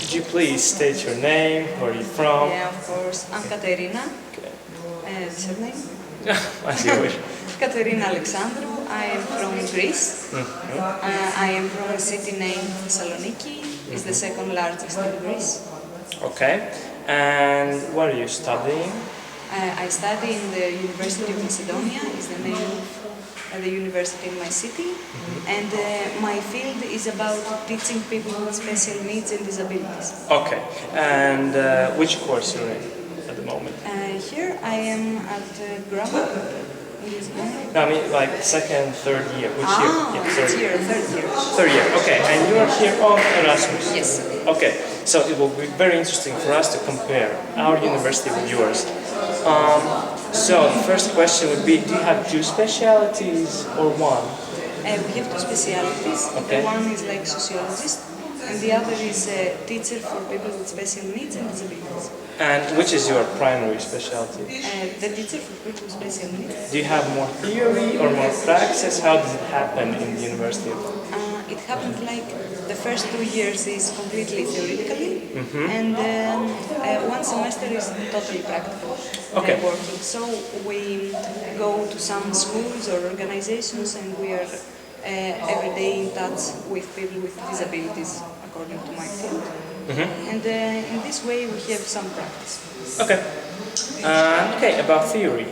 Could you please state your name, where are you from? Yeah, of course. I'm Katerina. Okay. Surname? As you wish. Katerina Alexandrou. I am from Greece. I am from a city named Thessaloniki. It's the second largest in Greece. Okay. And what are you studying? I study in the University of Macedonia. It's the name of the university in my city. And my field is about teaching people with special needs and disabilities. Okay. And which course you're in at the moment? Here I am at grammar. No, I mean like second, third year. Which year? Yeah, third year. Third year. Okay. And you are here on Erasmus? Yes. Okay. So it will be very interesting for us to compare our university with yours. So the first question would be, do you have two specialities or one? We have two specialities. Okay. The one is like sociologist, and the other is a teacher for people with special needs and disabilities. And which is your primary specialty? The teacher for people with special needs. Do you have more theory or more praxis? How does it happen in the university? It happened like the first 2 years is completely theoretically, and one semester is totally practical. Okay. Working. So we go to some schools or organizations, and we are every day in touch with people with disabilities, according to my field. And in this way, we have some practice. Okay. Okay. About theory.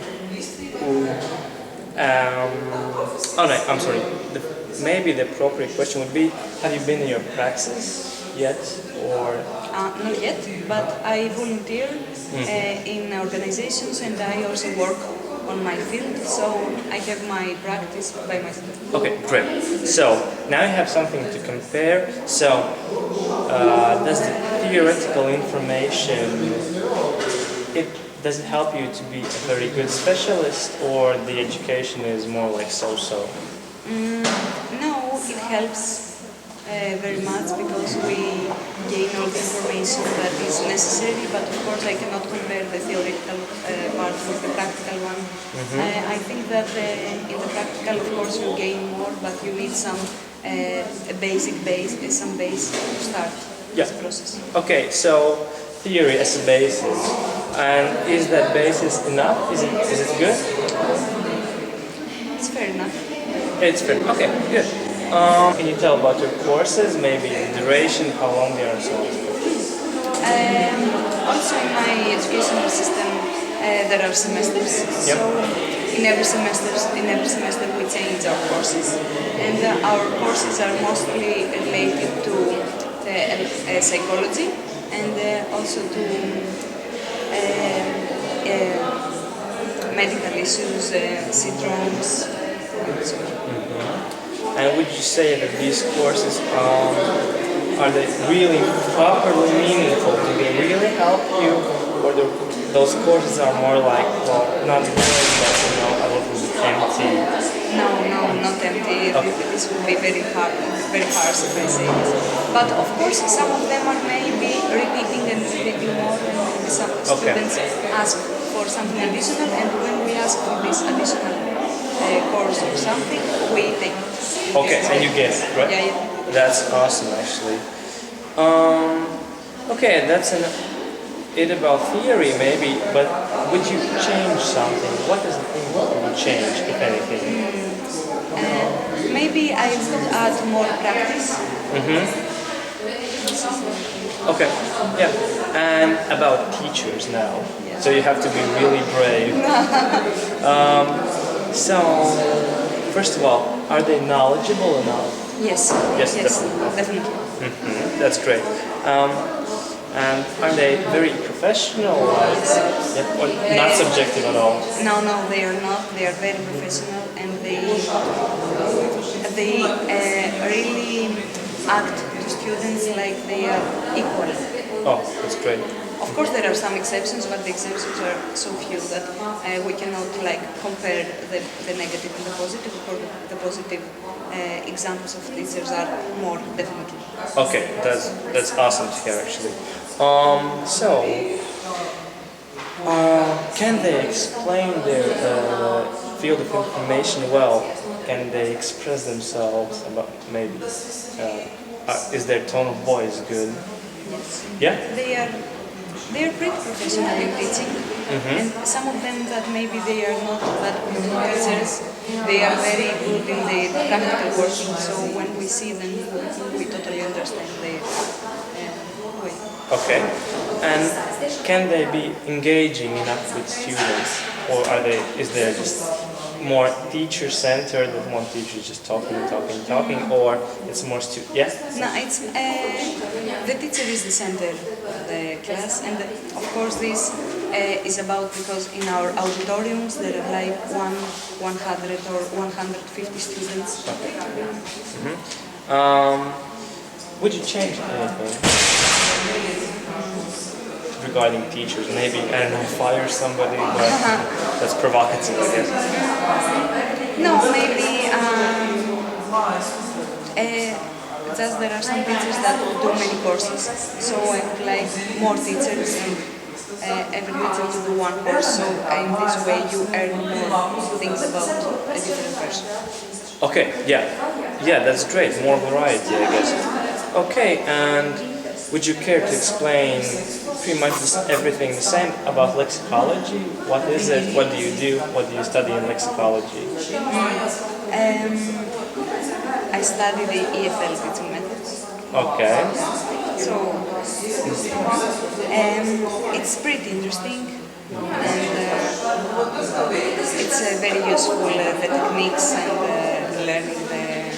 Oh no, I'm sorry. Maybe the appropriate question would be, have you been in your praxis yet, or? Not yet, but I volunteer in organizations, and I also work on my field, so I have my practice by myself. Okay, great. So now you have something to compare. So does the theoretical information, does it help you to be a very good specialist, or the education is more like so-so? No, it helps very much because we gain all the information that is necessary, but of course I cannot compare the theoretical part with the practical one. I think that in the practical, of course, you gain more, but you need some some base to start this process. Okay, so theory as a basis, and is that basis enough? Is it good? It's fair enough. It's fair. Okay, good. Can you tell about your courses, maybe the duration, how long they are, and so on? Also in my educational system, there are semesters. Yep. So in every semester we change our courses, and our courses are mostly related to psychology and also to medical issues, syndromes. And would you say that these courses are they really properly meaningful? Do they really help you, or those courses are more like, well, not boring, but a little bit empty? No, not empty. Okay. This would be very harsh if I say this. But of course, some of them are maybe repeating more, and some students ask for something additional, and when we ask for this additional course or something, we take it. Okay, and you get it, right? Yeah. That's awesome, actually. Okay, that's it about theory, maybe, but would you change something? What is the thing you would change, if anything? Maybe I would add more practice. Okay, yeah. And about teachers now. Yeah. So you have to be really brave. So, first of all, are they knowledgeable enough? Yes, definitely. That's great. And are they very professional, or not subjective at all? No, they are not. They are very professional, and they really act to students like they are equal. Oh, that's great. Of course, there are some exceptions, but the exceptions are so few that we cannot compare the negative and the positive. Of course, the positive examples of teachers are more, definitely. Okay, that's awesome to hear, actually. So, can they explain their field of information well? Can they express themselves about maybe? Is their tone of voice good? Yeah. students. Yeah? They are pretty professional in teaching, and some of them that maybe they are not that good teachers, they are very good in the practical working, so when we see them, we totally understand their way. Okay. And can they be engaging enough with students, or is there just more teacher-centered, with one teacher just talking, or it's more student? Yeah? No, it's the teacher is the center of the class, and of course this is about because in our auditoriums there are like 100 or 150 students. Would you change anything regarding teachers? Maybe, I don't know, fire somebody, but that's provocative, I guess. No, maybe just there are some teachers that do many courses, so I would like more teachers and every teacher to do one course, so in this way you earn more things about a different person. Okay, yeah, that's great. More variety, I guess. Okay, and would you care to explain pretty much everything the same about lexicology? What is it? What do you do? What do you study in lexicology? I study the EFL teaching methods. Okay. So it's pretty interesting, and it's very useful, the techniques and learning the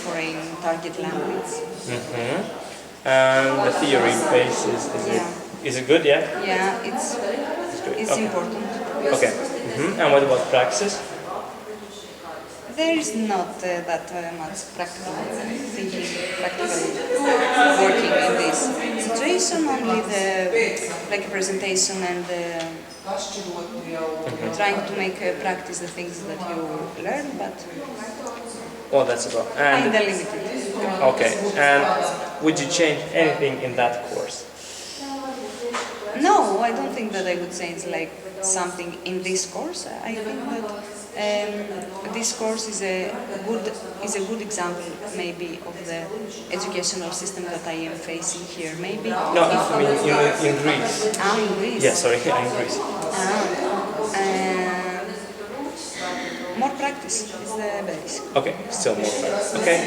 foreign target language. And the theory basis, is it good, yeah? Yeah, it's Okay. important. Okay. And what about praxis? There is not that much practical thinking, practical working in this situation, only like a presentation and trying to make practice the things that you learn, but Well, that's about. kind And of limited. okay. And would you change anything in that course? No, I don't think that I would change like something in this course. I think that this course is a good example maybe of the educational system that I am facing here. Maybe. No, I mean in Greece. In Greece. Yeah, sorry, in Greece. More practice is the base. Okay, still more practice. Okay.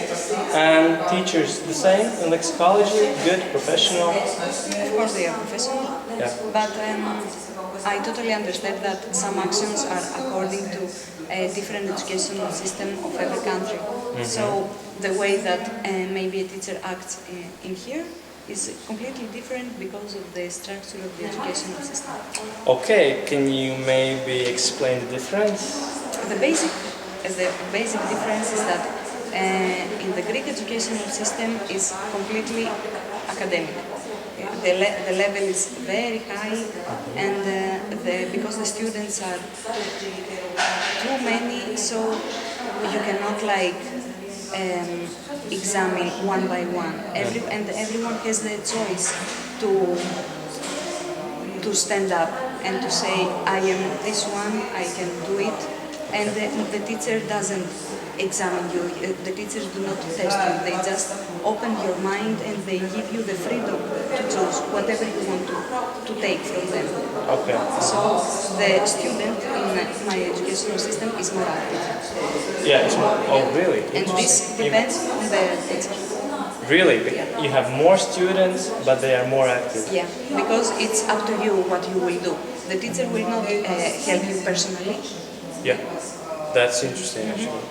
And teachers the same in lexicology? Good, professional? Of course they are professional, Yeah. but I totally understand that some actions are according to a different educational system of every country. So the way that maybe a teacher acts in here is completely different because of the structure of the educational system. Okay, can you maybe explain the difference? The basic difference is that in the Greek educational system is completely academic. The level is very high, and because the students are too many, so you cannot like examine one by one. Everyone has the choice to stand up and to say, I am this one, I can do it. And the teacher doesn't examine you, the teachers do not test you, they just open your mind and they give you the freedom to choose whatever you want to take from them. Okay. So the student in my educational system is more active. Yeah, it's more, oh really? And this depends on the teacher. Really? You have more students, but they are more active? Yeah, because it's up to you what you will do. The teacher will not help you personally. Yeah, that's interesting actually.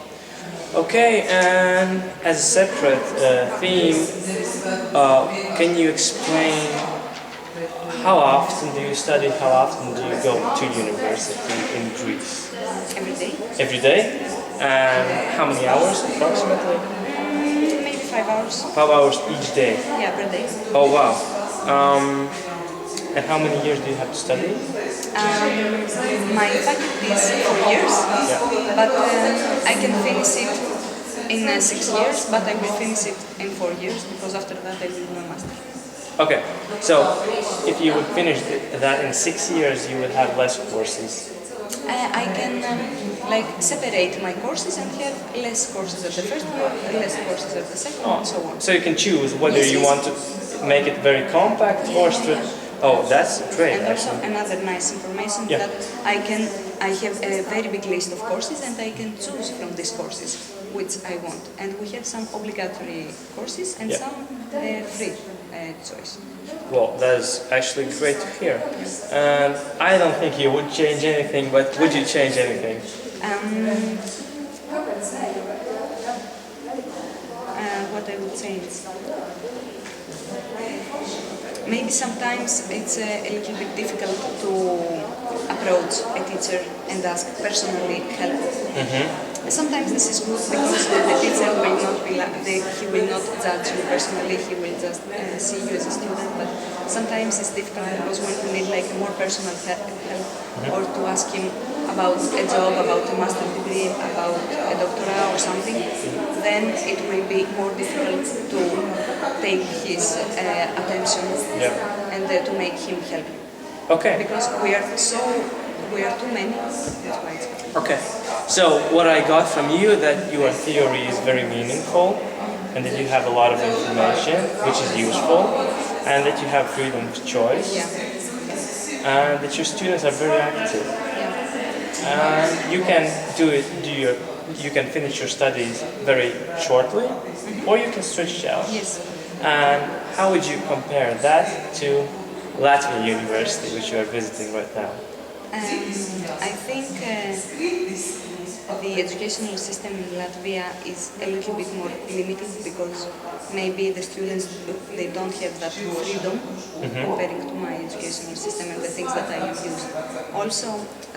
Okay, and as a separate theme, can you explain how often do you study, how often do you go to university in Greece? Every day. Every day? And how many hours approximately? Maybe 5 hours. 5 hours each day? Yeah, per day. Oh wow. And how many years do you have to study? My faculty is 4 years, but I can finish it in 6 years, but I will finish it in 4 years, because after that I will do a master. Okay, so if you would finish that in 6 years, you would have less courses. I can like separate my courses and have less courses at the first one, less courses at the second, and so on. So you can choose whether Yes, you yes. want to. make it very compact or Oh, that's great. And also actually. another nice information Yeah. that I have a very big list of courses and I can choose from these courses which I want. And we have some obligatory courses and Yeah. some free choice. Well, that is actually great to hear. And I don't think you would change anything, but would you change anything? What I would change? Maybe sometimes it's a little bit difficult to approach a teacher and ask personally help. Sometimes this is good because the teacher will not he will not judge you personally, he will just see you as a student. But sometimes it's difficult because when you need like a more personal help or to ask him about a job, about a master degree, about a doctorate or something, then it will be more difficult to take his attention and to make him help you. Okay. Because we are too many. That's why it's hard. Okay. So what I got from you that your theory is very meaningful and that you have a lot of information which is useful and that you have freedom of choice and that your students are very active. And you can you can finish your studies very shortly or you can stretch it out. Yes. And how would you compare that to Latvia University, which you are visiting right now? I think the educational system in Latvia is a little bit more limited because maybe the students they don't have that freedom comparing to my educational system and the things that I have used. Also,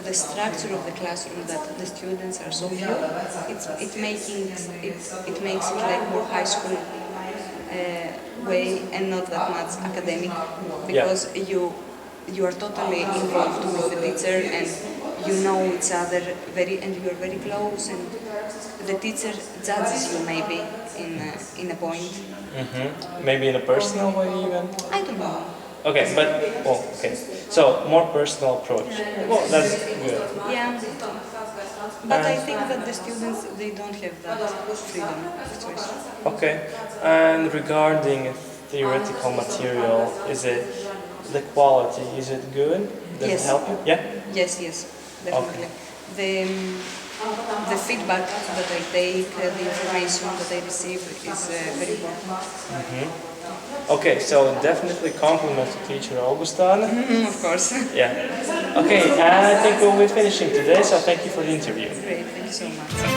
the structure of the classroom that the students are so few, it makes it like more high school way and not that much academic because you are totally involved with the teacher and you know each other and you are very close and the teacher judges you maybe in a point. Maybe in a personal way even? I don't know. Okay, but so more personal approach. Well, that's good. Yeah, but I think that the students they don't have that freedom of choice. Okay, and regarding theoretical material, is it the quality? Is it good? Does it help you? Yeah. Yes, definitely. Okay. The feedback that I take, the information that I receive is very important. Okay, so definitely compliment to teacher Augustāna. Of course. Yeah. Okay, and I think we'll be finishing today, so thank you for the interview. Great, thank you so much.